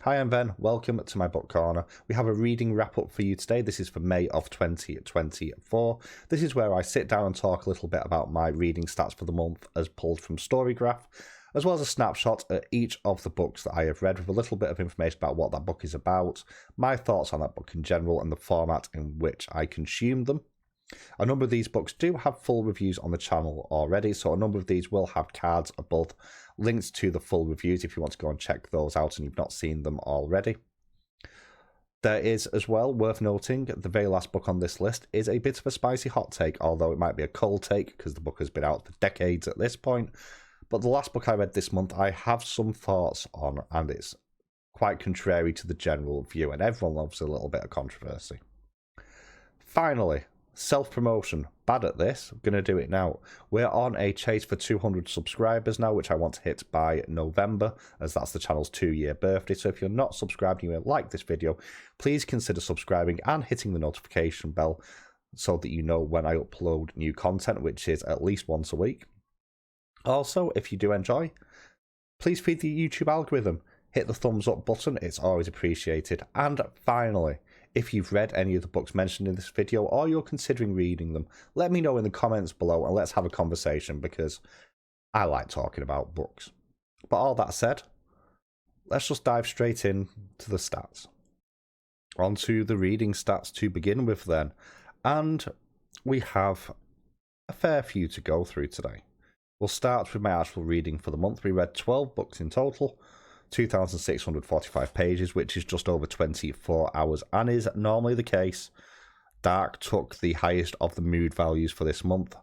Hi, I'm Ben. Welcome to my book corner. We have a reading wrap up for you today. This is for May of 2024. This is where I sit down and talk a little bit about my reading stats for the month as pulled from Storygraph, as well as a snapshot at each of the books that I have read with a little bit of information about what that book is about, my thoughts on that book in general, and the format in which I consume them. A number of these books do have full reviews on the channel already, so a number of these will have cards above links to the full reviews if you want to go and check those out and you've not seen them already. There is as well, worth noting, the very last book on this list is a bit of a spicy hot take, although it might be a cold take because the book has been out for decades at this point. But the last book I read this month, I have some thoughts on, and it's quite contrary to the general view, and everyone loves a little bit of controversy. Finally, self-promotion. Bad at this. I'm going to do it now. We're on a chase for 200 subscribers now, which I want to hit by November, as that's the channel's 2-year birthday. So if you're not subscribed and you like this video, please consider subscribing and hitting the notification bell so that you know when I upload new content, which is at least once a week. Also, if you do enjoy, please feed the YouTube algorithm. Hit the thumbs up button, it's always appreciated. And finally, if you've read any of the books mentioned in this video or you're considering reading them, let me know in the comments below and let's have a conversation because I like talking about books. But all that said, let's just dive straight in to the stats. On to the reading stats to begin with then. And we have a fair few to go through today. We'll start with my actual reading for the month. We read 12 books in total. 2,645 pages, which is just over 24 hours, and is normally the case. Dark took the highest of the mood values for this month,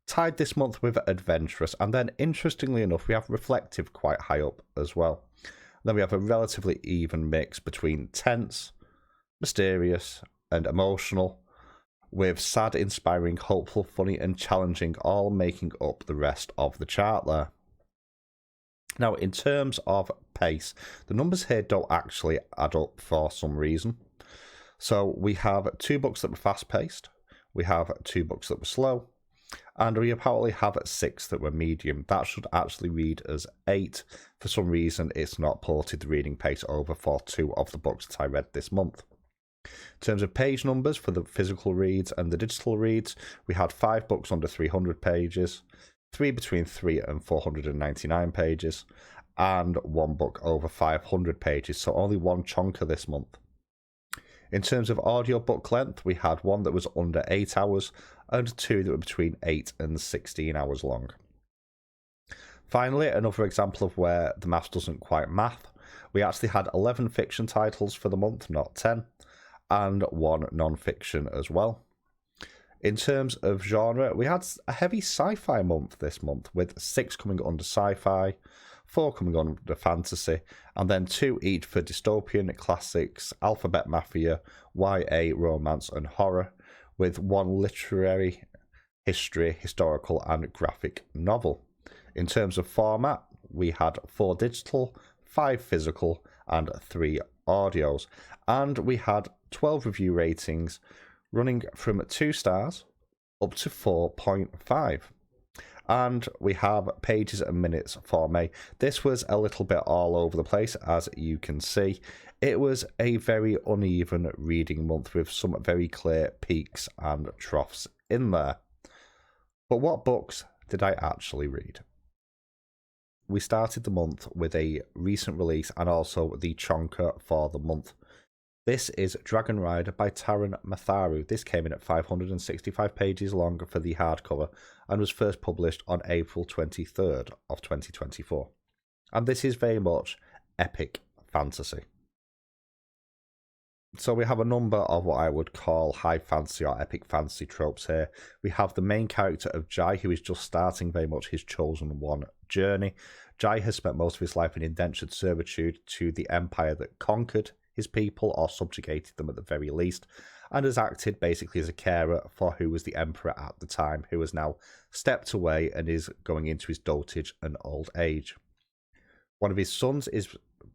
tied this month with adventurous, and then interestingly enough we have reflective quite high up as well. Then we have a relatively even mix between tense, mysterious and emotional, with sad, inspiring, hopeful, funny and challenging all making up the rest of the chart there. Now, in terms of pace, the numbers here don't actually add up for some reason. So we have 2 books that were fast-paced, we have 2 books that were slow, and we apparently have 6 that were medium. That should actually read as 8. For some reason, it's not ported the reading pace over for 2 of the books that I read this month. In terms of page numbers for the physical reads and the digital reads, we had 5 books under 300 pages, 3 between 3 and 499 pages, and 1 book over 500 pages, so only 1 chonker this month. In terms of audiobook length, we had 1 that was under 8 hours, and 2 that were between 8 and 16 hours long. Finally, another example of where the maths doesn't quite math, we actually had 11 fiction titles for the month, not 10, and 1 non-fiction as well. In terms of genre, we had a heavy sci-fi month this month, with 6 coming under sci-fi, 4 coming under fantasy, and then 2 each for dystopian, classics, alphabet mafia, YA, romance and horror, with 1 literary, history, historical and graphic novel. In terms of format, we had 4 digital, 5 physical and 3 audios, and we had 12 review ratings, running from 2 stars up to 4.5. And we have pages and minutes for May. This was a little bit all over the place, as you can see. It was a very uneven reading month with some very clear peaks and troughs in there. But what books did I actually read? We started the month with a recent release and also the chonker for the month. This is Dragon Rider by Taran Matharu. This came in at 565 pages long for the hardcover and was first published on April 23rd of 2024. And this is very much epic fantasy. So we have a number of what I would call high fantasy or epic fantasy tropes here. We have the main character of Djeli, who is just starting very much his chosen one journey. Djeli has spent most of his life in indentured servitude to the empire that conquered his people or subjugated them at the very least, and has acted basically as a carer for who was the emperor at the time, who has now stepped away and is going into his dotage and old age. One of his sons is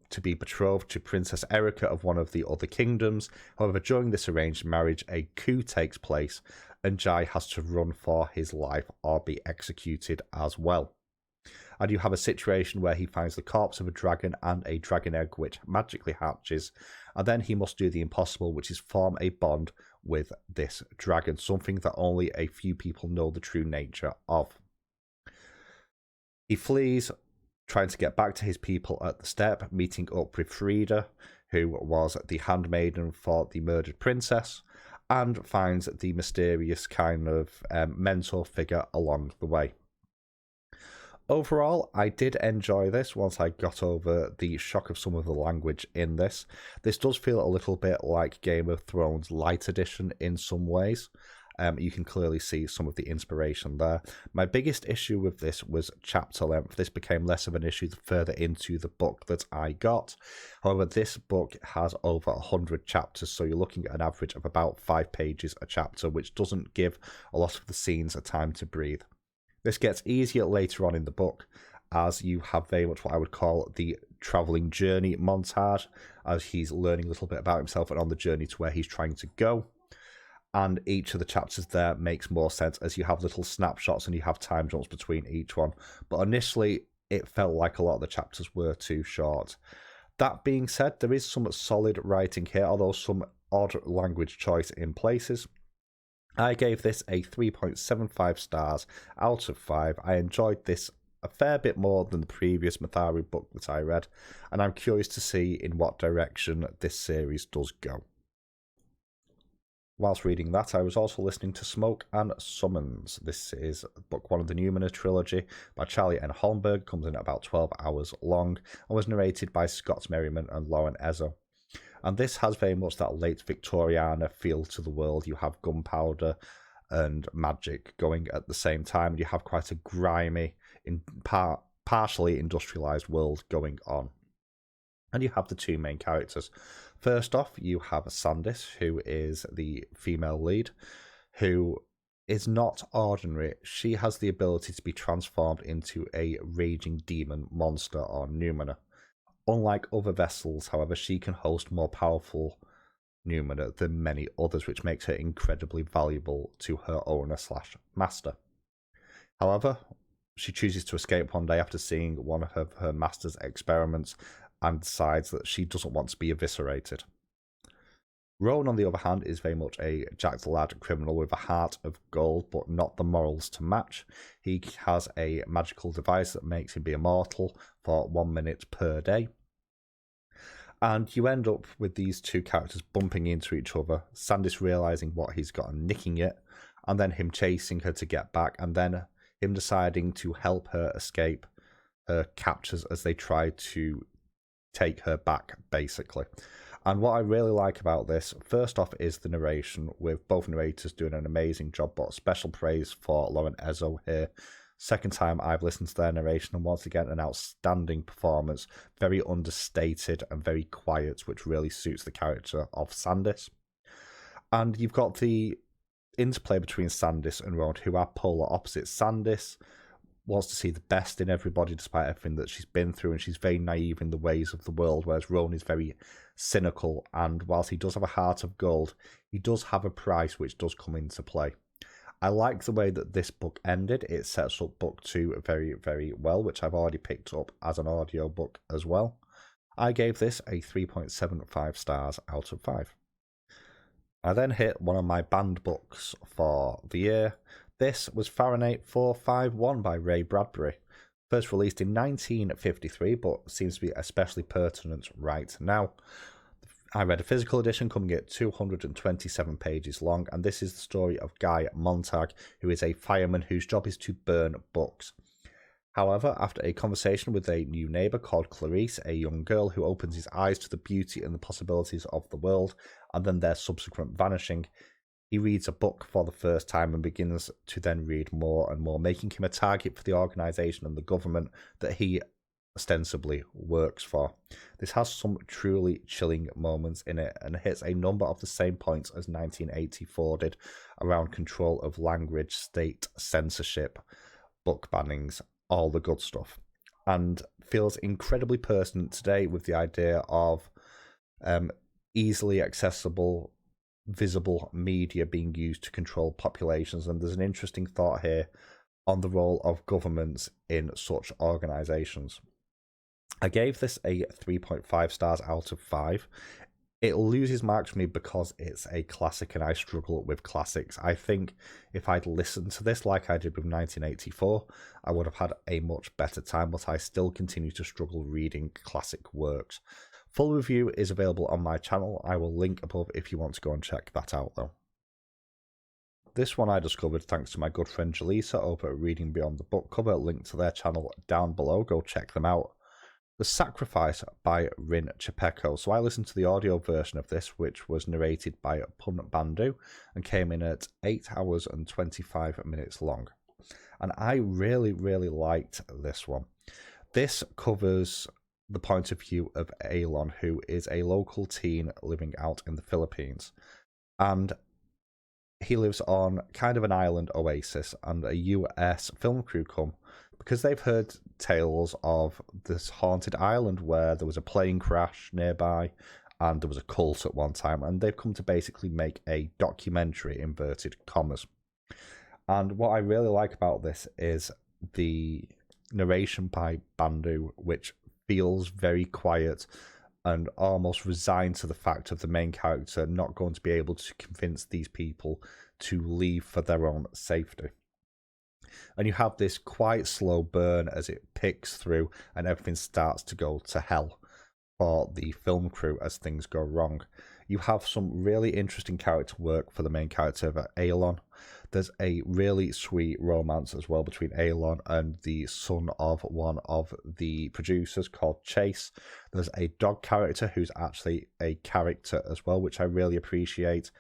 to be betrothed to Princess Erica of one of the other kingdoms. However, during this arranged marriage, a coup takes place and Djeli has to run for his life or be executed as well. And you have a situation where he finds the corpse of a dragon and a dragon egg which magically hatches, and then he must do the impossible, which is form a bond with this dragon, something that only a few people know the true nature of. He flees, trying to get back to his people at the steppe, meeting up with Frida, who was the handmaiden for the murdered princess, and finds the mysterious kind of mentor figure along the way. Overall, I did enjoy this once I got over the shock of some of the language in this. This does feel a little bit like Game of Thrones Light Edition in some ways. You can clearly see some of the inspiration there. My biggest issue with this was chapter length. This became less of an issue the further into the book that I got. However, this book has over 100 chapters, so you're looking at an average of about 5 pages a chapter, which doesn't give a lot of the scenes a time to breathe. This gets easier later on in the book, as you have very much what I would call the travelling journey montage, as he's learning a little bit about himself and on the journey to where he's trying to go. And each of the chapters there makes more sense as you have little snapshots and you have time jumps between each one. But initially, it felt like a lot of the chapters were too short. That being said, there is some solid writing here, although some odd language choice in places. I gave this a 3.75 stars out of 5. I enjoyed this a fair bit more than the previous Matharu book that I read, and I'm curious to see in what direction this series does go. Whilst reading that, I was also listening to Smoke and Summons. This is book 1 of the Numina trilogy by Charlie N. Holmberg, comes in at about 12 hours long, and was narrated by Scott Merriman and Lauren Ezzo. And this has very much that late Victoriana feel to the world. You have gunpowder and magic going at the same time, and you have quite a grimy, partially industrialized world going on. And you have the two main characters. First off, you have Sandis, who is the female lead, who is not ordinary. She has the ability to be transformed into a raging demon monster or Numina. Unlike other vessels, however, she can host more powerful Numina than many others, which makes her incredibly valuable to her owner/master. However, she chooses to escape one day after seeing one of her master's experiments and decides that she doesn't want to be eviscerated. Roan, on the other hand, is very much a jacked lad criminal with a heart of gold, but not the morals to match. He has a magical device that makes him be immortal for 1 minute per day. And you end up with these two characters bumping into each other, Sandis realising what he's got and nicking it, and then him chasing her to get back, and then him deciding to help her escape her captors as they try to take her back, basically. And what I really like about this, first off, is the narration, with both narrators doing an amazing job, but special praise for Lauren Ezzo here. Second time I've listened to their narration, and once again, an outstanding performance, very understated and very quiet, which really suits the character of Sandis. And you've got the interplay between Sandis and Roan, who are polar opposites. Sandis wants to see the best in everybody despite everything that she's been through, and she's very naive in the ways of the world, whereas Roan is very cynical, and whilst he does have a heart of gold, he does have a price which does come into play. I like the way that this book ended. It sets up book 2 very, very well, which I've already picked up as an audiobook as well. I gave this a 3.75 stars out of 5. I then hit one of my banned books for the year. This was Fahrenheit 451 by Ray Bradbury. First released in 1953, but seems to be especially pertinent right now. I read a physical edition coming at 227 pages long, and this is the story of Guy Montag, who is a fireman whose job is to burn books. However, after a conversation with a new neighbour called Clarice, a young girl who opens his eyes to the beauty and the possibilities of the world, and then their subsequent vanishing, he reads a book for the first time and begins to then read more and more, making him a target for the organisation and the government that he ostensibly works for. This has some truly chilling moments in it and hits a number of the same points as 1984 did around control of language, state censorship, book bannings, all the good stuff, and feels incredibly pertinent today with the idea of easily accessible, visible media being used to control populations. And there's an interesting thought here on the role of governments in such organisations. I gave this a 3.5 stars out of 5. It loses marks for me because it's a classic and I struggle with classics. I think if I'd listened to this like I did with 1984, I would have had a much better time, but I still continue to struggle reading classic works. Full review is available on my channel. I will link above if you want to go and check that out though. This one I discovered thanks to my good friend Djeli over at Reading Beyond the Book Cover. Link to their channel down below. Go check them out. The Sacrifice by Rin Chupeco. So I listened to the audio version of this, which was narrated by Pun Bandhu and came in at 8 hours and 25 minutes long. And I really, really liked this one. This covers the point of view of Alon, who is a local teen living out in the Philippines. And he lives on kind of an island oasis, and a US film crew come because they've heard tales of this haunted island where there was a plane crash nearby and there was a cult at one time, and they've come to basically make a documentary, inverted commas. And what I really like about this is the narration by Bandhu, which feels very quiet and almost resigned to the fact of the main character not going to be able to convince these people to leave for their own safety. And you have this quite slow burn as it picks through and everything starts to go to hell for the film crew as things go wrong. You have some really interesting character work for the main character of Alon. There's a really sweet romance as well between Alon and the son of one of the producers called Chase. There's a dog character who's actually a character as well, which I really appreciate.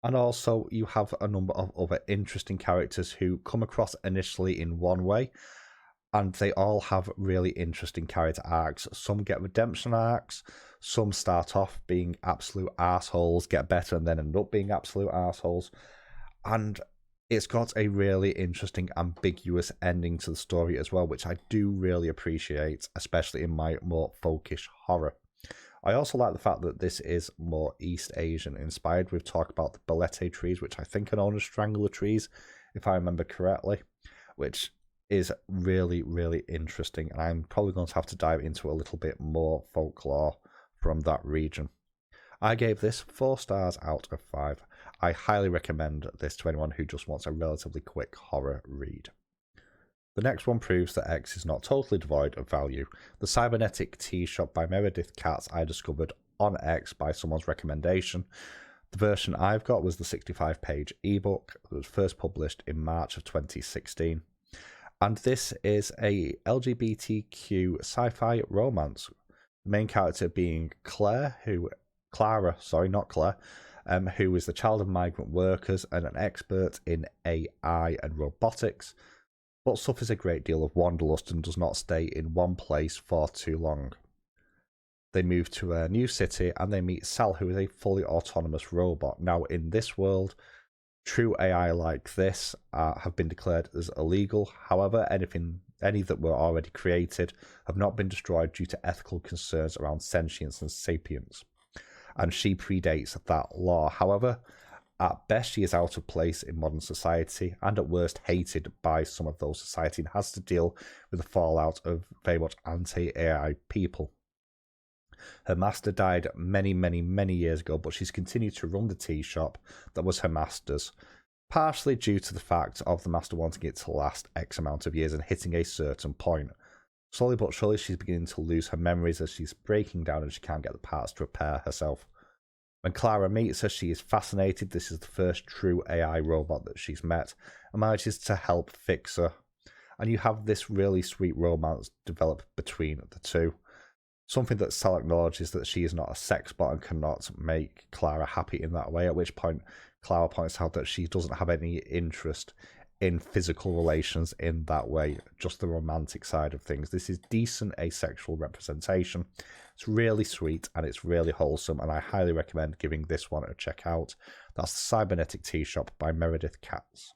And also you have a number of other interesting characters who come across initially in one way, and they all have really interesting character arcs. Some get redemption arcs, some start off being absolute assholes, get better, and then end up being absolute assholes. And it's got a really interesting, ambiguous ending to the story as well, which I do really appreciate, especially in my more folkish horror. I also like the fact that this is more East Asian inspired. We've talked about the bolete trees, which I think are known as strangler trees, if I remember correctly, which is really, really interesting. And I'm probably going to have to dive into a little bit more folklore from that region. I gave this 4 stars out of 5. I highly recommend this to anyone who just wants a relatively quick horror read. The next one proves that X is not totally devoid of value. The Cybernetic Tea Shop by Meredith Katz I discovered on X by someone's recommendation. The version I've got was the 65-page ebook that was first published in March of 2016. And this is a LGBTQ sci-fi romance. The main character being Clara, who is the child of migrant workers and an expert in AI and robotics, but suffers a great deal of wanderlust and does not stay in one place for too long. They move to a new city and they meet Sal, who is a fully autonomous robot. Now, in this world, true AI like this have been declared as illegal. However, any that were already created have not been destroyed due to ethical concerns around sentience and sapience. And she predates that law. However, at best, she is out of place in modern society, and at worst, hated by some of those society, and has to deal with the fallout of very much anti-AI people. Her master died many, many, many years ago, but she's continued to run the tea shop that was her master's, partially due to the fact of the master wanting it to last X amount of years and hitting a certain point. Slowly but surely, she's beginning to lose her memories as she's breaking down and she can't get the parts to repair herself. When Clara meets her, she is fascinated. This is the first true AI robot that she's met and manages to help fix her. And you have this really sweet romance develop between the two. Something that Sal acknowledges that she is not a sex bot and cannot make Clara happy in that way, at which point Clara points out that she doesn't have any interest in physical relations in that way, just the romantic side of things. This is decent asexual representation. It's really sweet and it's really wholesome, and I highly recommend giving this one a check out. That's the Cybernetic Tea Shop by Meredith Katz.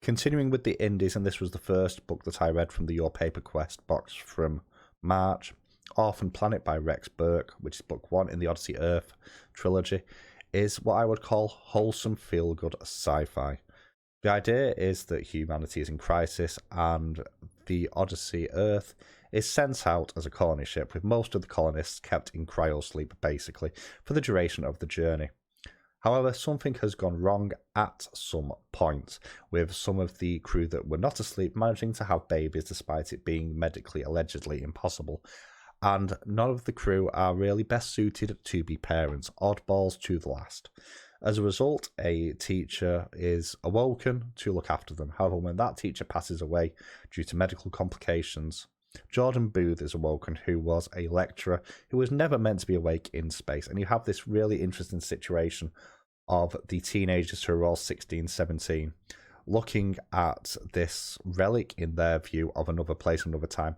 Continuing with the indies, and this was the first book that I read from the Your Paper Quest box from March, Orphan Planet by Ray Burke, which is book 1 in the Odyssey Earth trilogy, is what I would call wholesome feel-good sci-fi. The idea is that humanity is in crisis and the Odyssey Earth is sent out as a colony ship, with most of the colonists kept in cryosleep basically for the duration of the journey. However, something has gone wrong at some point, with some of the crew that were not asleep managing to have babies despite it being medically allegedly impossible, and none of the crew are really best suited to be parents, oddballs to the last. As a result, a teacher is awoken to look after them. However, when that teacher passes away due to medical complications, Jordan Booth is awoken, who was a lecturer who was never meant to be awake in space. And you have this really interesting situation of the teenagers who are all 16, 17, looking at this relic in their view of another place, another time,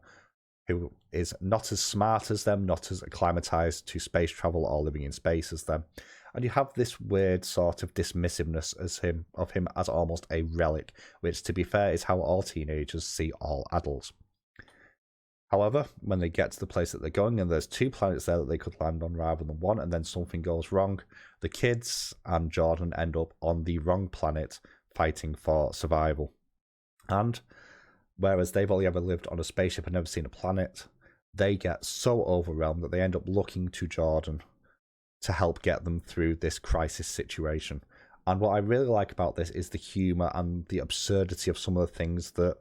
who is not as smart as them, not as acclimatized to space travel or living in space as them. And you have this weird sort of dismissiveness of him as almost a relic, which, to be fair, is how all teenagers see all adults. However, when they get to the place that they're going, and there's 2 planets there that they could land on rather than 1, and then something goes wrong, the kids and Jordan end up on the wrong planet fighting for survival. And whereas they've only ever lived on a spaceship and never seen a planet, they get so overwhelmed that they end up looking to Jordan to help get them through this crisis situation. And what I really like about this is the humour and the absurdity of some of the things that,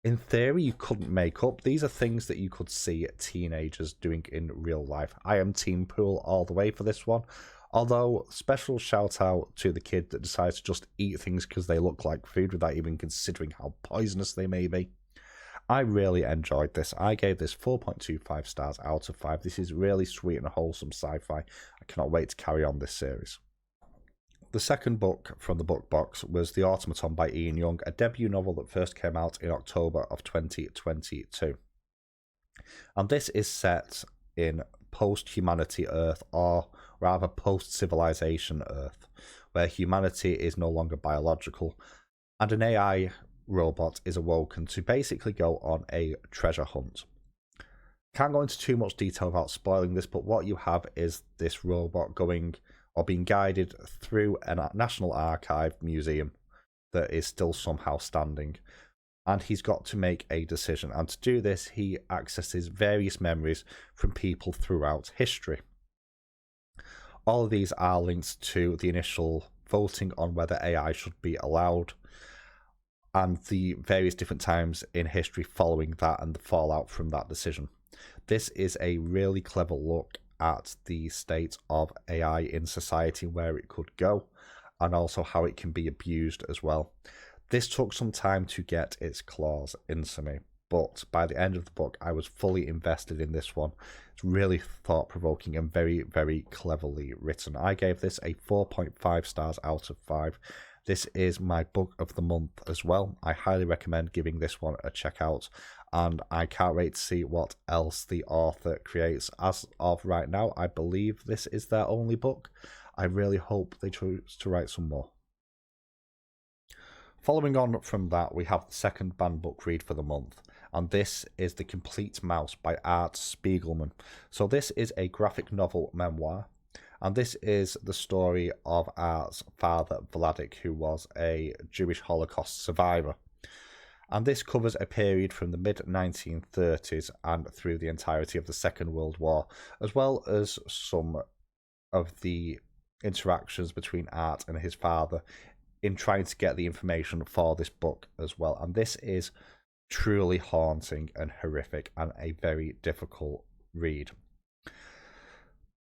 in theory, you couldn't make up. These are things that you could see teenagers doing in real life. I am Team Pool all the way for this one. Although, special shout out to the kid that decides to just eat things because they look like food without even considering how poisonous they may be. I really enjoyed this. I gave this 4.25 stars out of 5. This is really sweet and wholesome sci-fi. I cannot wait to carry on this series. The second book from the book box was The Automaton by Ian Young, a debut novel that first came out in October of 2022. And this is set in post-humanity Earth, or rather post-civilization Earth, where humanity is no longer biological, and an AI robot is awoken to basically go on a treasure hunt. Can't go into too much detail without spoiling this, but what you have is this robot going or being guided through a National Archive museum that is still somehow standing, and he's got to make a decision, and to do this he accesses various memories from people throughout history. All of these are linked to the initial voting on whether AI should be allowed, and the various different times in history following that and the fallout from that decision. This is a really clever look at the state of AI in society, where it could go, and also how it can be abused as well. This took some time to get its claws into me, but by the end of the book I was fully invested in this one. It's really thought-provoking and very, very cleverly written. I gave this a 4.5 stars out of 5. This is my book of the month as well. I highly recommend giving this one a check out, and I can't wait to see what else the author creates. As of right now, I believe this is their only book. I really hope they choose to write some more. Following on from that, we have the second banned book read for the month, and this is The Complete Mouse by Art Spiegelman. So this is a graphic novel memoir, and this is the story of Art's father, Vladik, who was a Jewish Holocaust survivor. And this covers a period from the mid-1930s and through the entirety of the Second World War, as well as some of the interactions between Art and his father in trying to get the information for this book as well. And this is truly haunting and horrific and a very difficult read.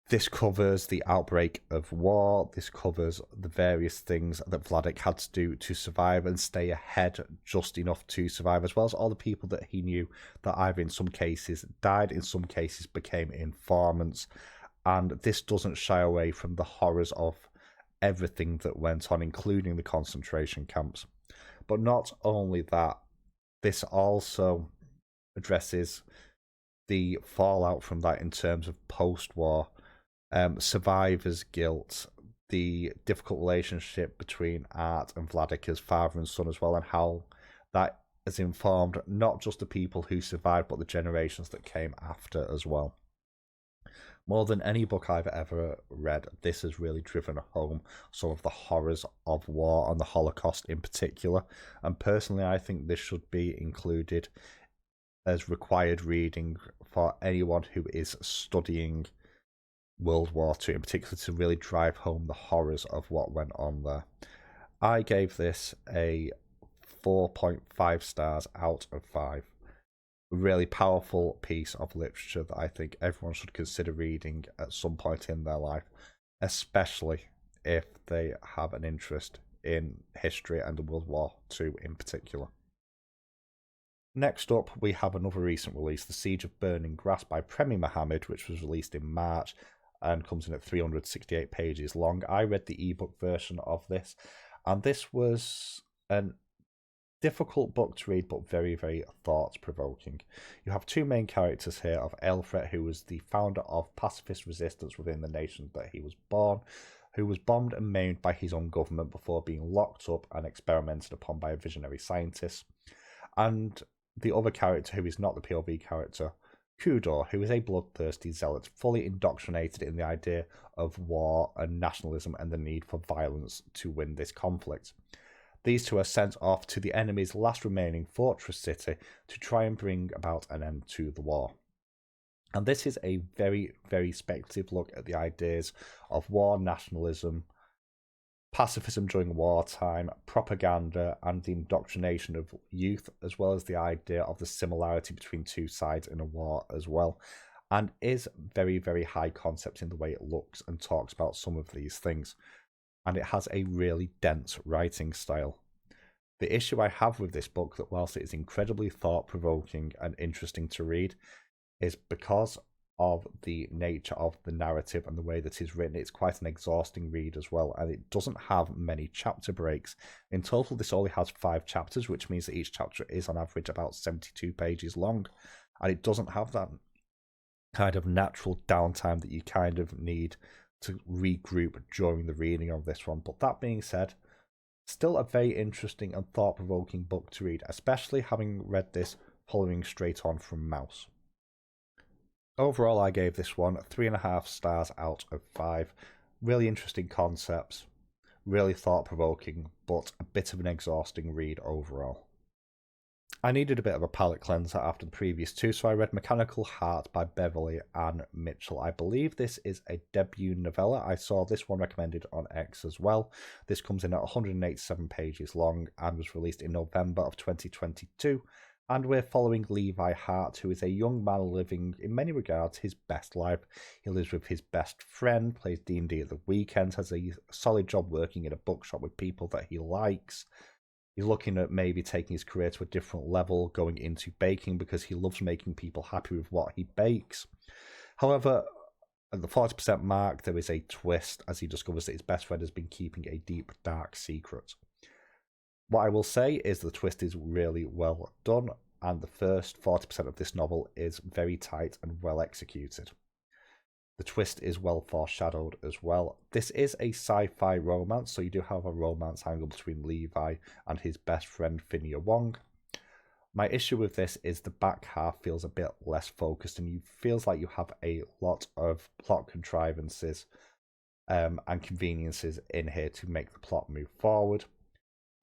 This covers the outbreak of war. This covers the various things that Vladik had to do to survive and stay ahead just enough to survive, as well as all the people that he knew that either in some cases died, in some cases became informants. And this doesn't shy away from the horrors of everything that went on, including the concentration camps. But not only that, this also addresses the fallout from that in terms of post-war survivor's guilt, the difficult relationship between Art and Vladik as father and son as well, and how that has informed not just the people who survived, but the generations that came after as well. More than any book I've ever read, this has really driven home some of the horrors of war and the Holocaust in particular. And personally, I think this should be included as required reading for anyone who is studying World War II, in particular, to really drive home the horrors of what went on there. I gave this a 4.5 stars out of 5. A really powerful piece of literature that I think everyone should consider reading at some point in their life, especially if they have an interest in history and the World War II in particular. Next up, we have another recent release, The Siege of Burning Grass by Premee Mohamed, which was released in March and comes in at 368 pages long. I read the ebook version of this, and this was an difficult book to read, but very, very thought-provoking. You have two main characters here of Elfret, who was the founder of pacifist resistance within the nation that he was born, who was bombed and maimed by his own government before being locked up and experimented upon by a visionary scientist. And the other character, who is not the POV character, Kudor, who is a bloodthirsty zealot, fully indoctrinated in the idea of war and nationalism and the need for violence to win this conflict. These two are sent off to the enemy's last remaining fortress city to try and bring about an end to the war. And this is a very, very speculative look at the ideas of war, nationalism, pacifism during wartime, propaganda, and the indoctrination of youth, as well as the idea of the similarity between two sides in a war as well, and is very, very high concept in the way it looks and talks about some of these things. And it has a really dense writing style. The issue I have with this book, that whilst it is incredibly thought-provoking and interesting to read, is because of the nature of the narrative and the way that it's written, it's quite an exhausting read as well, and it doesn't have many chapter breaks. In total, this only has 5 chapters, which means that each chapter is on average about 72 pages long, and it doesn't have that kind of natural downtime that you kind of need to regroup during the reading of this one. But that being said, still a very interesting and thought-provoking book to read, especially having read this following straight on from Mouse. Overall, I gave this one 3.5 stars out of 5. Really interesting concepts, really thought-provoking, but a bit of an exhausting read overall. I needed a bit of a palate cleanser after the previous two, so I read Mechanical Heart by Beverly and Michel. I believe this is a debut novella. I saw this one recommended on X as well. This comes in at 187 pages long and was released in November of 2022. And we're following Levi Hart, who is a young man living, in many regards, his best life. He lives with his best friend, plays D&D at the weekends, has a solid job working in a bookshop with people that he likes. He's looking at maybe taking his career to a different level, going into baking because he loves making people happy with what he bakes. However, at the 40% mark, there is a twist as he discovers that his best friend has been keeping a deep, dark secret. What I will say is the twist is really well done, and the first 40% of this novel is very tight and well executed. The twist is well foreshadowed as well. This is a sci-fi romance, so you do have a romance angle between Levi and his best friend Phinia Wong. My issue with this is the back half feels a bit less focused, and it feels like you have a lot of plot contrivances and conveniences in here to make the plot move forward.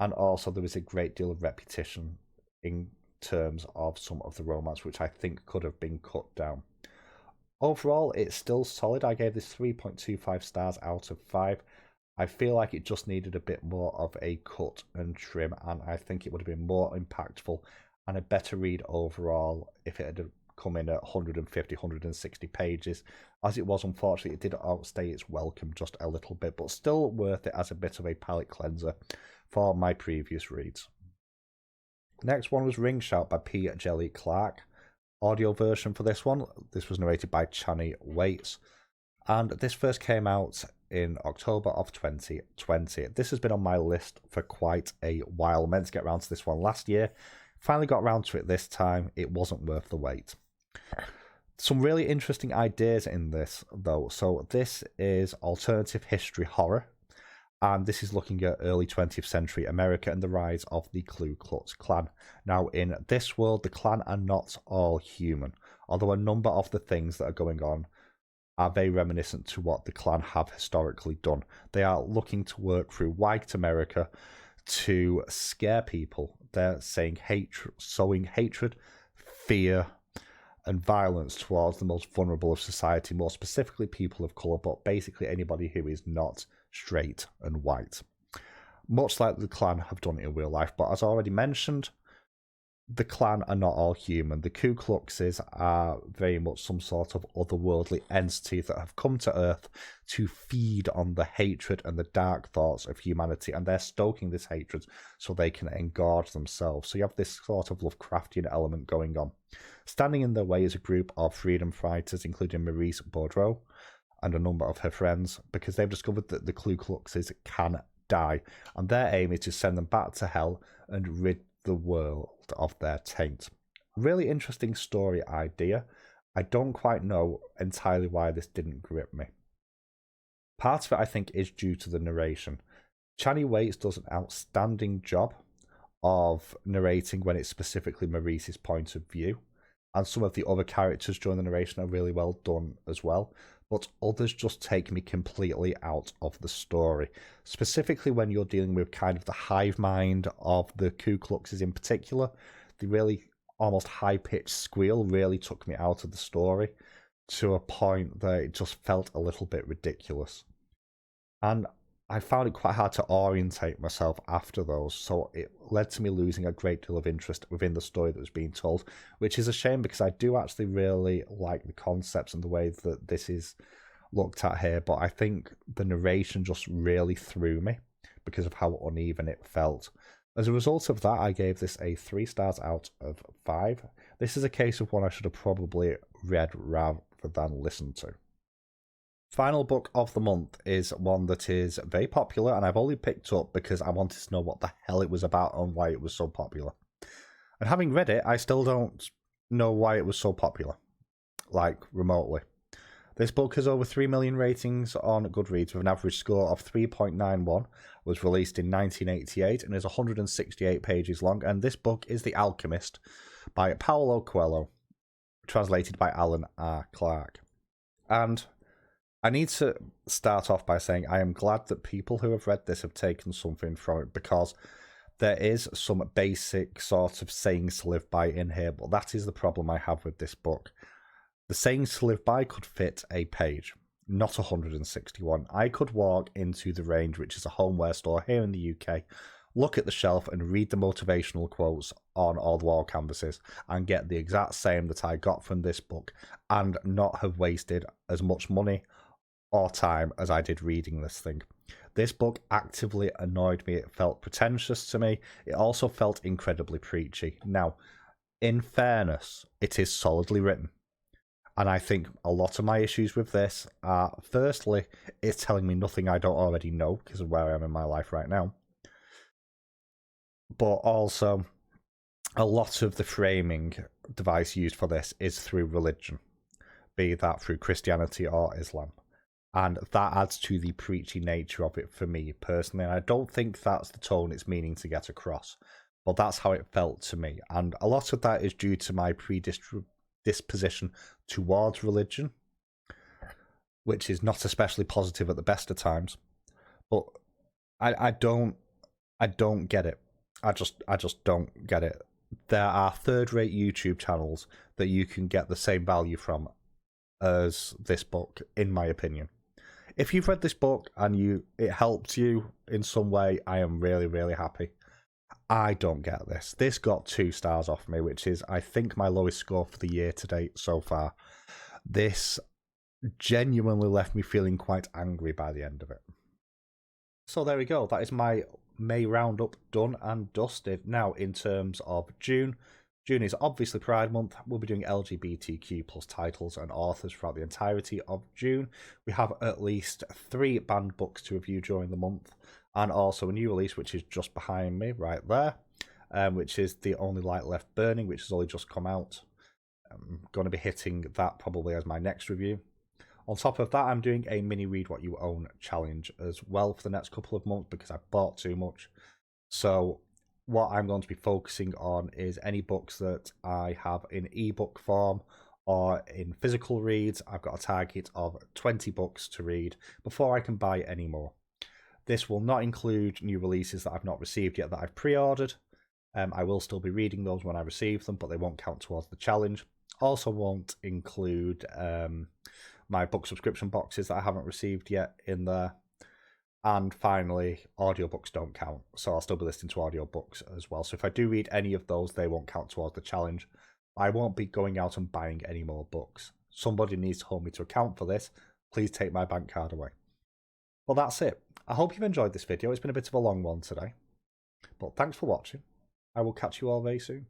And also there is a great deal of repetition in terms of some of the romance, which I think could have been cut down. Overall, it's still solid. I gave this 3.25 stars out of 5. I feel like it just needed a bit more of a cut and trim, and I think it would have been more impactful and a better read overall if it had come in at 150, 160 pages. As it was, unfortunately, it did outstay its welcome just a little bit, but still worth it as a bit of a palate cleanser for my previous reads. Next one was Ring Shout by P. Djeli Clark. Audio version for this one. This was narrated by Chani Waits, and this first came out in October of 2020. This has been on my list for quite a while. I meant to get around to this one last year. Finally got around to it this time. It wasn't worth the wait. Some really interesting ideas in this, though. So this is alternative history horror, and this is looking at early 20th century America and the rise of the Ku Klux Klan. Now, in this world, the Klan are not all human, although a number of the things that are going on are very reminiscent to what the clan have historically done. They are looking to work through white America to scare people. They're saying sowing hatred, fear, and violence towards the most vulnerable of society, more specifically people of colour, but basically anybody who is not straight and white. Much like the clan have done in real life, but as already mentioned, the clan are not all human. The Ku Kluxes are very much some sort of otherworldly entity that have come to Earth to feed on the hatred and the dark thoughts of humanity, and they're stoking this hatred so they can engorge themselves. So you have this sort of Lovecraftian element going on. Standing in their way is a group of freedom fighters, including Maurice Boudreau and a number of her friends, because they've discovered that the Ku Kluxes can die, and their aim is to send them back to hell and rid the world of their taint. Really interesting story idea. I don't quite know entirely why this didn't grip me. Part of it, I think, is due to the narration. Chani Waits does an outstanding job of narrating when it's specifically Maurice's point of view, and some of the other characters during the narration are really well done as well, but others just take me completely out of the story. Specifically when you're dealing with kind of the hive mind of the Ku Kluxes in particular, the really almost high-pitched squeal really took me out of the story to a point that it just felt a little bit ridiculous. And I found it quite hard to orientate myself after those, so it led to me losing a great deal of interest within the story that was being told, which is a shame because I do actually really like the concepts and the way that this is looked at here, but I think the narration just really threw me because of how uneven it felt. As a result of that, I gave this a 3 stars out of 5. This is a case of one I should have probably read rather than listened to. Final book of the month is one that is very popular, and I've only picked up because I wanted to know what the hell it was about and why it was so popular. And having read it, I still don't know why it was so popular, like remotely. This book has over 3 million ratings on Goodreads with an average score of 3.91, was released in 1988 and is 168 pages long, and this book is The Alchemist by Paulo Coelho, translated by Alan R. Clark. And I need to start off by saying I am glad that people who have read this have taken something from it, because there is some basic sort of sayings to live by in here, but that is the problem I have with this book. The sayings to live by could fit a page, not 161. I could walk into the Range, which is a homeware store here in the UK, look at the shelf and read the motivational quotes on all the wall canvases and get the exact same that I got from this book and not have wasted as much money or time as I did reading this thing. This book actively annoyed me. It felt pretentious to me. It also felt incredibly preachy. Now, in fairness, it is solidly written. And I think a lot of my issues with this are, firstly, it's telling me nothing I don't already know because of where I am in my life right now. But also, a lot of the framing device used for this is through religion, be that through Christianity or Islam. And that adds to the preachy nature of it for me personally. And I don't think that's the tone it's meaning to get across. But that's how it felt to me. And a lot of that is due to my predisposition towards religion, which is not especially positive at the best of times. But I don't get it. I just don't get it. There are third-rate YouTube channels that you can get the same value from as this book, in my opinion. If you've read this book and it helped you in some way, I am really, really happy. I don't get this. This got 2 stars off me, which is, I think, my lowest score for the year to date so far. This genuinely left me feeling quite angry by the end of it. So there we go. That is my May roundup done and dusted. Now, in terms of June is obviously Pride Month. We'll be doing LGBTQ plus titles and authors throughout the entirety of June. We have at least 3 banned books to review during the month, and also a new release, which is just behind me right there, which is The Only Light Left Burning, which has only just come out. I'm going to be hitting that probably as my next review. On top of that, I'm doing a mini read what you own challenge as well for the next couple of months because I bought too much. So what I'm going to be focusing on is any books that I have in ebook form or in physical reads, I've got a target of 20 books to read before I can buy any more. This will not include new releases that I've not received yet that I've pre-ordered. I will still be reading those when I receive them, but they won't count towards the challenge. Also won't include my book subscription boxes that I haven't received yet in there. And finally, audiobooks don't count, so I'll still be listening to audiobooks as well. So if I do read any of those, they won't count towards the challenge. I won't be going out and buying any more books. Somebody needs to hold me to account for this. Please take my bank card away. Well, that's it. I hope you've enjoyed this video. It's been a bit of a long one today. But thanks for watching. I will catch you all very soon.